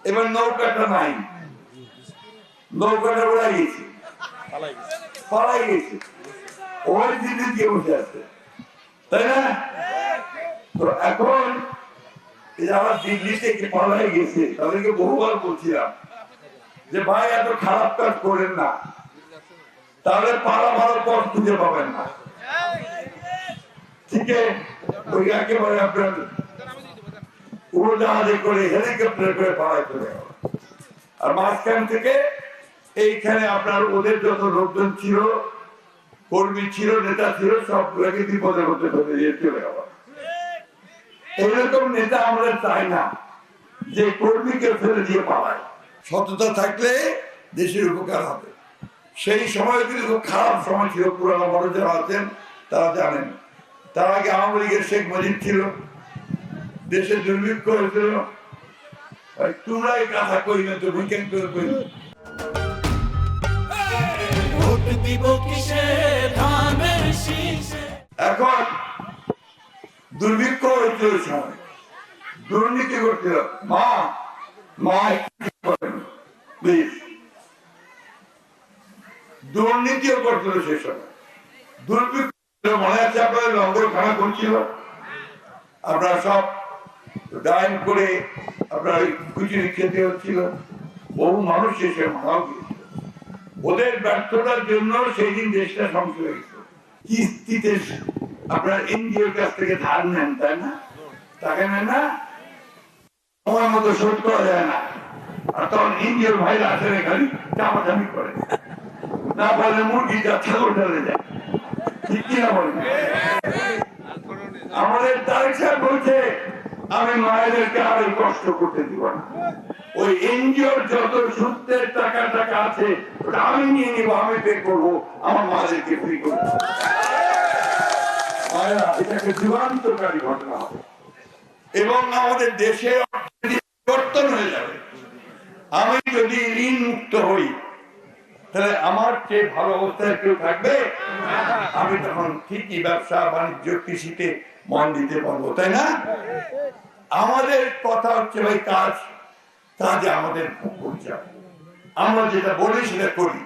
এবার নৌকাটা নাই, নৌকাটা উড়াই গেছে, পালাই গেছে, ওই দিদি দিয়ে বসে আছে, তাই না? তো এখন যারা দিল্লি থেকে পালাই গেছে তাদেরকে বহুবার বলছিলাম যে ভাই এত খারাপ কাজ করেন না, তাহলে পালা ভালো পথ খুঁজে পাবেন না। ঠিক আছে, ওই একেবারে আপনার উড়োজাহাজে করে হেলিকপ্টার করে পালাই চলে গেল। আর মাঝখান থেকে এইখানে আপনার ওদের যত লোকজন ছিল, কর্মী ছিল, নেতা ছিল, সবগুলোকে বিপদের মধ্যে ফেলে দিয়ে চলে গেল। এইরকম নেতা আমরা চাই না যে কর্মীকে ফেলে দিয়ে পালায়। সততা থাকলে দেশের উপকার হবে। সেই সময় কিন্তু খুব খারাপ সময় ছিল, পুরানো বড় যারা আছেন তারা জানেন। তার আগে আওয়ামী লীগের শেখ মুজিব ছিল, দেশে দুর্ভিক্ষ হয়েছিল, তোমরা এই কথা কই না তো উইকেন্ড করে কই। এখন দুর্ভিক্ষ হয়েছিল সময়, দুর্নীতি করছিল, মা প্লিজ, দুর্নীতিও করছিল সে সময়। দুর্ভিক্ষ মনে আছে আপনাদের লঙ্গরখানা করছিল, আপনারা সব ডাইন করে আপনার খুচুরি খেতে হচ্ছিল, বহু মানুষ এসে মারাও গিয়েছিল। ওদের ব্যর্থতার জন্য সেই দিন দেশটা ধ্বংস হয়ে গেছিল। কিস্তিতে আপনার এনজিওর কাছ থেকে ধার নেন, তাই না? টাকা নেন না, সময় মতো শোধ করা যায় না, আর তখন এনজিওর ভাইরা আসেন খালি চাপাচাপি করে, না পারলে মুরগিটা ছাগল ঢালে যায়। ঠিক কিনা বলেন? আমাদের তারেক সাহেব বলছে আমি মায়েদেরকে আর কষ্ট করতে দিব না, ওই এনজিওর যত সুদের টাকা আছে আমি নিয়ে নিবো, আমি পে করবো, আমার মায়েদেরকে ফ্রি করবো। এটাকে যুগান্তকারী ঘটনা হবে এবং আমাদের দেশে পরিবর্তন হয়ে যাবে। আমি যদি ঋণ মুক্ত হই তাহলে আমার চেয়ে ভালো অবস্থায় কেউ থাকবে? আমি তখন ঠিকই ব্যবসা বাণিজ্য কৃষিতে মন দিতে পারবো, তাই না? আমাদের কথা হচ্ছে ভাই কাজে আমাদের করতে হবে, আমরা যেটা বলি সেটা করি।